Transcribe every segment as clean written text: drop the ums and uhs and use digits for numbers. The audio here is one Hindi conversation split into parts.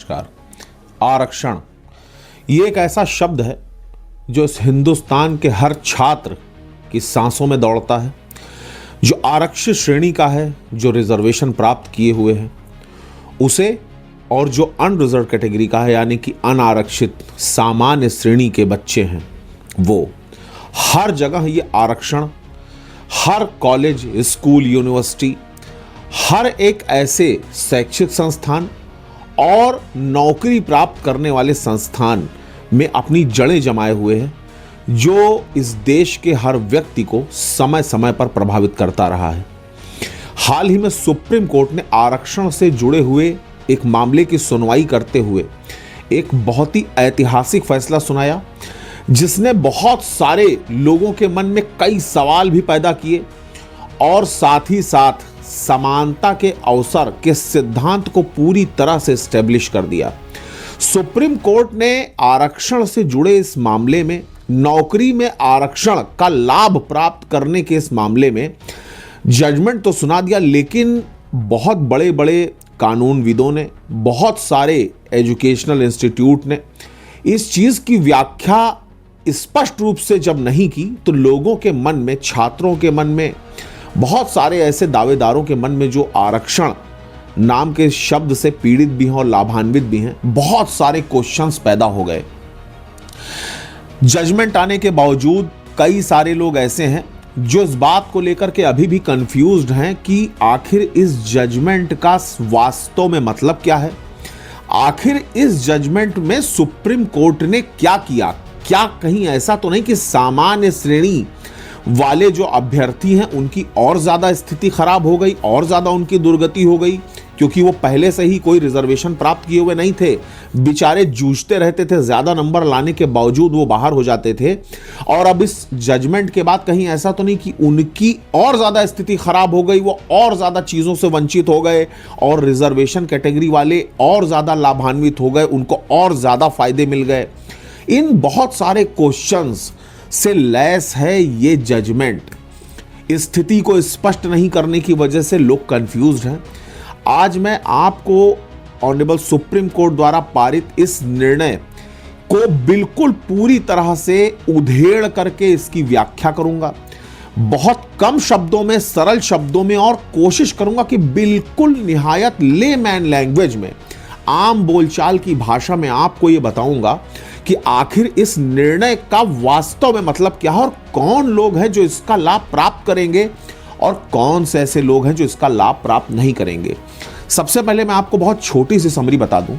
नमस्कार। आरक्षण ये एक ऐसा शब्द है जो इस हिंदुस्तान के हर छात्र की सांसों में दौड़ता है। जो आरक्षित श्रेणी का है, जो रिजर्वेशन प्राप्त किए हुए हैं उसे, और जो अनरिजर्व कैटेगरी का है यानी कि अनारक्षित सामान्य श्रेणी के बच्चे हैं, वो हर जगह ये आरक्षण, हर कॉलेज, स्कूल, यूनिवर्सिटी, हर एक ऐसे शैक्षिक संस्थान और नौकरी प्राप्त करने वाले संस्थान में अपनी जड़ें जमाए हुए हैं, जो इस देश के हर व्यक्ति को समय समय पर प्रभावित करता रहा है। हाल ही में सुप्रीम कोर्ट ने आरक्षण से जुड़े हुए एक मामले की सुनवाई करते हुए एक बहुत ही ऐतिहासिक फैसला सुनाया, जिसने बहुत सारे लोगों के मन में कई सवाल भी पैदा किए और साथ ही साथ समानता के अवसर के सिद्धांत को पूरी तरह से स्टैब्लिश कर दिया। सुप्रीम कोर्ट ने आरक्षण से जुड़े इस मामले में, नौकरी में आरक्षण का लाभ प्राप्त करने के इस मामले में जजमेंट तो सुना दिया, लेकिन बहुत बड़े बड़े कानूनविदों ने, बहुत सारे एजुकेशनल इंस्टीट्यूट ने इस चीज की व्याख्या स्पष्ट रूप से जब नहीं की, तो लोगों के मन में, छात्रों के मन में, बहुत सारे ऐसे दावेदारों के मन में जो आरक्षण नाम के शब्द से पीड़ित भी हैं और लाभान्वित भी हैं, बहुत सारे क्वेश्चंस पैदा हो गए। जजमेंट आने के बावजूद कई सारे लोग ऐसे हैं जो इस बात को लेकर के अभी भी कंफ्यूज्ड हैं कि आखिर इस जजमेंट का वास्तव में मतलब क्या है। आखिर इस जजमेंट में सुप्रीम कोर्ट ने क्या किया? क्या कहीं ऐसा तो नहीं कि सामान्य श्रेणी वाले जो अभ्यर्थी हैं उनकी और ज्यादा स्थिति खराब हो गई, और ज्यादा उनकी दुर्गति हो गई, क्योंकि वो पहले से ही कोई रिजर्वेशन प्राप्त किए हुए नहीं थे, बेचारे जूझते रहते थे, ज्यादा नंबर लाने के बावजूद वो बाहर हो जाते थे। और अब इस जजमेंट के बाद कहीं ऐसा तो नहीं कि उनकी और ज्यादा स्थिति खराब हो गई, वो और ज्यादा चीजों से वंचित हो गए और रिजर्वेशन कैटेगरी वाले और ज्यादा लाभान्वित हो गए, उनको और ज्यादा फायदे मिल गए। इन बहुत सारे क्वेश्चंस से लैस है ये जजमेंट। स्थिति को स्पष्ट नहीं करने की वजह से लोग कंफ्यूज्ड हैं। आज मैं आपको ऑनरेबल सुप्रीम कोर्ट द्वारा पारित इस निर्णय को बिल्कुल पूरी तरह से उधेड़ करके इसकी व्याख्या करूंगा, बहुत कम शब्दों में, सरल शब्दों में, और कोशिश करूंगा कि बिल्कुल निहायत लेमैन लैंग्वेज में, आम बोलचाल की भाषा में आपको यह बताऊंगा कि आखिर इस निर्णय का वास्तव में मतलब क्या है और कौन लोग हैं जो इसका लाभ प्राप्त करेंगे और कौन से ऐसे लोग हैं जो इसका लाभ प्राप्त नहीं करेंगे। सबसे पहले मैं आपको बहुत छोटी सी समरी बता दूं,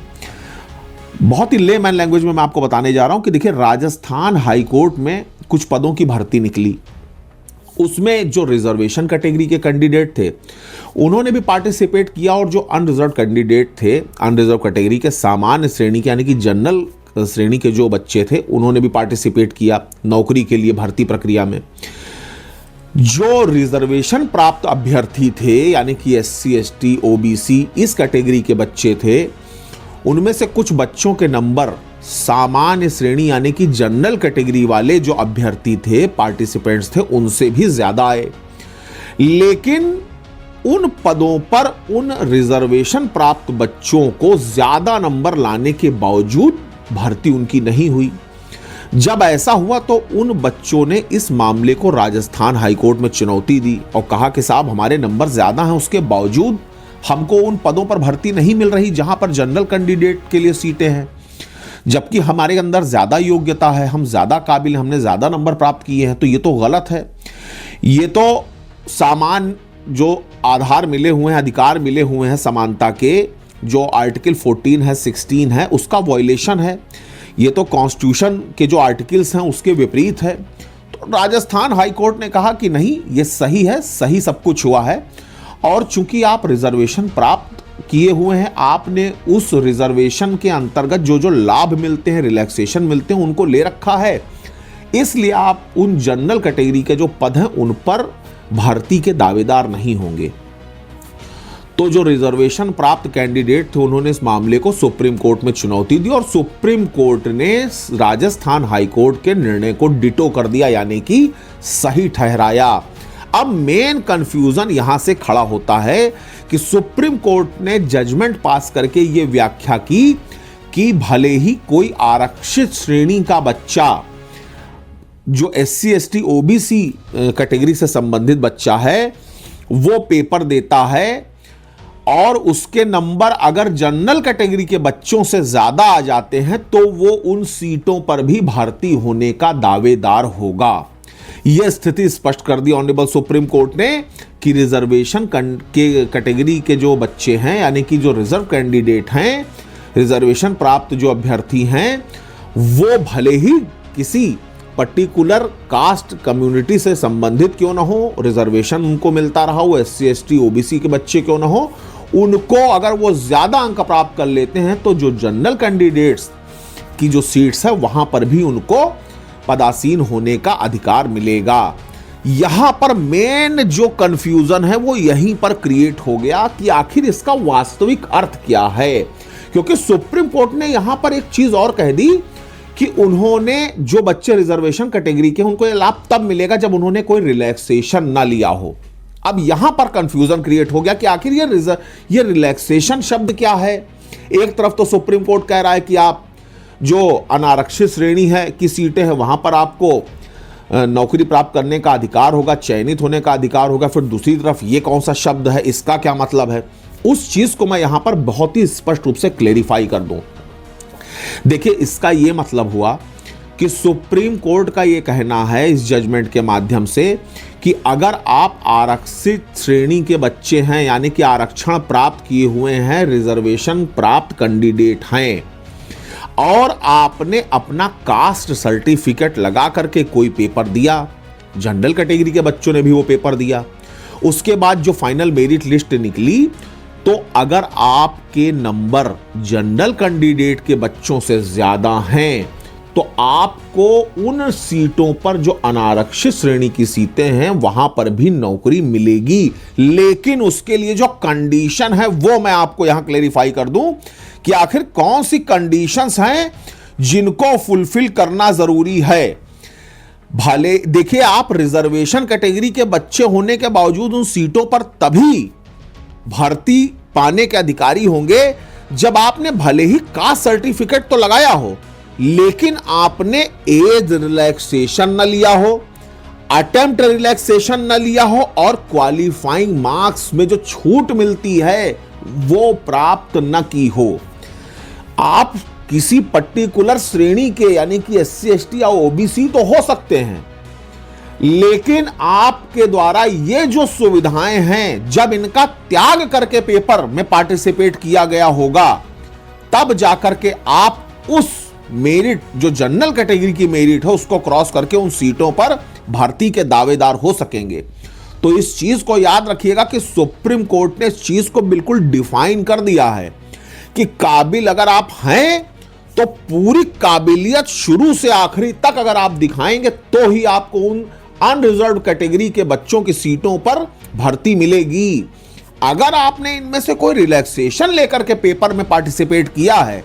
बहुत ही लेमैन लैंग्वेज में मैं आपको बताने जा रहा हूं कि देखिए, राजस्थान हाईकोर्ट में कुछ पदों की भर्ती निकली। उसमें जो रिजर्वेशन कैटेगरी के कैंडिडेट थे उन्होंने भी पार्टिसिपेट किया, और जो अनरिजर्व कैंडिडेट थे, अनरिजर्व कैटेगरी के सामान्य श्रेणी के यानी कि जनरल श्रेणी के जो बच्चे थे, उन्होंने भी पार्टिसिपेट किया नौकरी के लिए भर्ती प्रक्रिया में। जो रिजर्वेशन प्राप्त अभ्यर्थी थे यानी कि SC, ST, OBC इस कैटेगरी के बच्चे थे, उनमें से कुछ बच्चों के नंबर सामान्य श्रेणी यानी कि जनरल कैटेगरी वाले जो अभ्यर्थी थे, पार्टिसिपेंट्स थे, उनसे भी ज्यादा आए। लेकिन उन पदों पर उन रिजर्वेशन प्राप्त बच्चों को ज्यादा नंबर लाने के बावजूद भर्ती उनकी नहीं हुई। जब ऐसा हुआ तो उन बच्चों ने इस मामले को राजस्थान हाईकोर्ट में चुनौती दी और कहा कि साहब, हमारे नंबर ज्यादा हैं, उसके बावजूद हमको उन पदों पर भर्ती नहीं मिल रही जहां पर जनरल कैंडिडेट के लिए सीटें हैं, जबकि हमारे अंदर ज्यादा योग्यता है, हम ज्यादा काबिल, हमने ज्यादा नंबर प्राप्त किए हैं। तो ये तो गलत है, ये तो सामान्य जो आधार मिले हुए हैं, अधिकार मिले हुए हैं समानता के, जो आर्टिकल 14 है, 16 है, उसका वॉयलेशन है। ये तो कॉन्स्टिट्यूशन के जो आर्टिकल्स हैं उसके विपरीत है। तो राजस्थान हाईकोर्ट ने कहा कि नहीं, ये सही है, सही सब कुछ हुआ है, और चूंकि आप रिजर्वेशन प्राप्त किए हुए हैं, आपने उस रिजर्वेशन के अंतर्गत जो जो लाभ मिलते हैं, रिलैक्सेशन मिलते हैं, उनको ले रखा है, इसलिए आप उन जनरल कैटेगरी के जो पद हैं उन पर भर्ती के दावेदार नहीं होंगे। तो जो रिजर्वेशन प्राप्त कैंडिडेट थे उन्होंने इस मामले को सुप्रीम कोर्ट में चुनौती दी, और सुप्रीम कोर्ट ने राजस्थान हाईकोर्ट के निर्णय को डिटो कर दिया, यानी कि सही ठहराया। अब मेन कंफ्यूजन यहां से खड़ा होता है कि सुप्रीम कोर्ट ने जजमेंट पास करके यह व्याख्या की कि भले ही कोई आरक्षित श्रेणी का बच्चा जो SC ST OBC कैटेगरी से संबंधित बच्चा है वो पेपर देता है और उसके नंबर अगर जनरल कैटेगरी के बच्चों से ज्यादा आ जाते हैं तो वो उन सीटों पर भी भर्ती होने का दावेदार होगा। यह स्थिति स्पष्ट कर दी ऑनरेबल सुप्रीम कोर्ट ने कि रिजर्वेशन के कैटेगरी के जो बच्चे हैं यानी कि जो रिजर्व कैंडिडेट हैं, रिजर्वेशन प्राप्त जो अभ्यर्थी हैं, वो भले ही किसी पर्टिकुलर कास्ट कम्युनिटी से संबंधित क्यों ना हो, रिजर्वेशन उनको मिलता रहा हो, SC ST OBC के बच्चे क्यों ना हो, उनको अगर वो ज्यादा अंक प्राप्त कर लेते हैं तो जो जनरल कैंडिडेट्स की जो सीट्स है वहां पर भी उनको पदासीन होने का अधिकार मिलेगा। यहां पर मेन जो कंफ्यूजन है वो यहीं पर क्रिएट हो गया कि आखिर इसका वास्तविक अर्थ क्या है, क्योंकि सुप्रीम कोर्ट ने यहां पर एक चीज और कह दी कि उन्होंने जो बच्चे रिजर्वेशन कैटेगरी के उनको यह लाभ तब मिलेगा जब उन्होंने कोई रिलैक्सेशन ना लिया हो। अब यहां पर कंफ्यूजन क्रिएट हो गया कि आखिर ये रिलैक्सेशन शब्द क्या है। एक तरफ तो सुप्रीम कोर्ट कह रहा है कि आप जो अनारक्षित श्रेणी है की सीटें हैं वहां पर आपको नौकरी प्राप्त करने का अधिकार होगा, चयनित होने का अधिकार होगा। फिर दूसरी तरफ ये कौन सा शब्द है, इसका क्या मतलब है, उस चीज को मैं यहां पर बहुत ही स्पष्ट रूप से क्लेरिफाई कर दूं। देखिए, इसका यह मतलब हुआ कि सुप्रीम कोर्ट का यह कहना है इस जजमेंट के माध्यम से कि अगर आप आरक्षित श्रेणी के बच्चे हैं यानी कि आरक्षण प्राप्त किए हुए हैं, रिजर्वेशन प्राप्त कैंडिडेट हैं और आपने अपना कास्ट सर्टिफिकेट लगा करके कोई पेपर दिया, जनरल कैटेगरी के बच्चों ने भी वो पेपर दिया, उसके बाद जो फाइनल मेरिट लिस्ट निकली तो अगर आपके नंबर जनरल कैंडिडेट के बच्चों से ज्यादा हैं तो आपको उन सीटों पर जो अनारक्षित श्रेणी की सीटें हैं वहां पर भी नौकरी मिलेगी। लेकिन उसके लिए जो कंडीशन है वो मैं आपको यहां क्लेरिफाई कर दूं कि आखिर कौन सी कंडीशंस हैं जिनको फुलफिल करना जरूरी है। भले देखिए, आप रिजर्वेशन कैटेगरी के बच्चे होने के बावजूद उन सीटों पर तभी भर्ती पाने के अधिकारी होंगे जब आपने भले ही कास्ट सर्टिफिकेट तो लगाया हो लेकिन आपने एज रिलैक्सेशन न लिया हो, अटेम्प्ट रिलैक्सेशन न लिया हो और क्वालिफाइंग मार्क्स में जो छूट मिलती है वो प्राप्त न की हो। आप किसी पर्टिकुलर श्रेणी के यानी कि SC ST या OBC तो हो सकते हैं, लेकिन आपके द्वारा ये जो सुविधाएं हैं जब इनका त्याग करके पेपर में पार्टिसिपेट किया गया होगा तब जाकर के आप उस मेरिट जो जनरल कैटेगरी की मेरिट है उसको क्रॉस करके उन सीटों पर भर्ती के दावेदार हो सकेंगे। तो इस चीज को याद रखिएगा कि सुप्रीम कोर्ट ने इस चीज को बिल्कुल डिफाइन कर दिया है कि काबिल अगर आप हैं तो पूरी काबिलियत शुरू से आखिरी तक अगर आप दिखाएंगे तो ही आपको उन अनरिजर्व कैटेगरी के बच्चों की सीटों पर भर्ती मिलेगी। अगर आपने इनमें से कोई रिलैक्सेशन लेकर के पेपर में पार्टिसिपेट किया है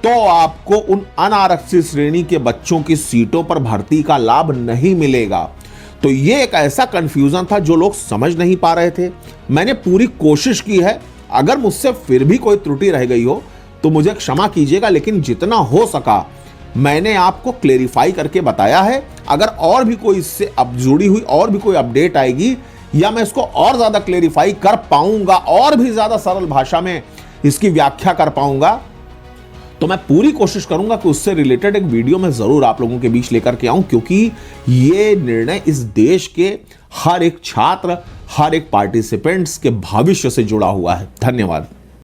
तो आपको उन अनारक्षित श्रेणी के बच्चों की सीटों पर भर्ती का लाभ नहीं मिलेगा। तो यह एक ऐसा कंफ्यूजन था जो लोग समझ नहीं पा रहे थे। मैंने पूरी कोशिश की है, अगर मुझसे फिर भी कोई त्रुटि रह गई हो तो मुझे क्षमा कीजिएगा, लेकिन जितना हो सका मैंने आपको क्लेरिफाई करके बताया है। अगर और भी कोई इससे अब जुड़ी हुई और भी कोई अपडेट आएगी या मैं इसको और ज्यादा क्लेरिफाई कर पाऊंगा, और भी ज्यादा सरल भाषा में इसकी व्याख्या कर पाऊंगा, तो मैं पूरी कोशिश करूंगा कि उससे रिलेटेड एक वीडियो मैं जरूर आप लोगों के बीच लेकर के आऊं, क्योंकि ये निर्णय इस देश के हर एक छात्र, हर एक पार्टिसिपेंट्स के भविष्य से जुड़ा हुआ है। धन्यवाद।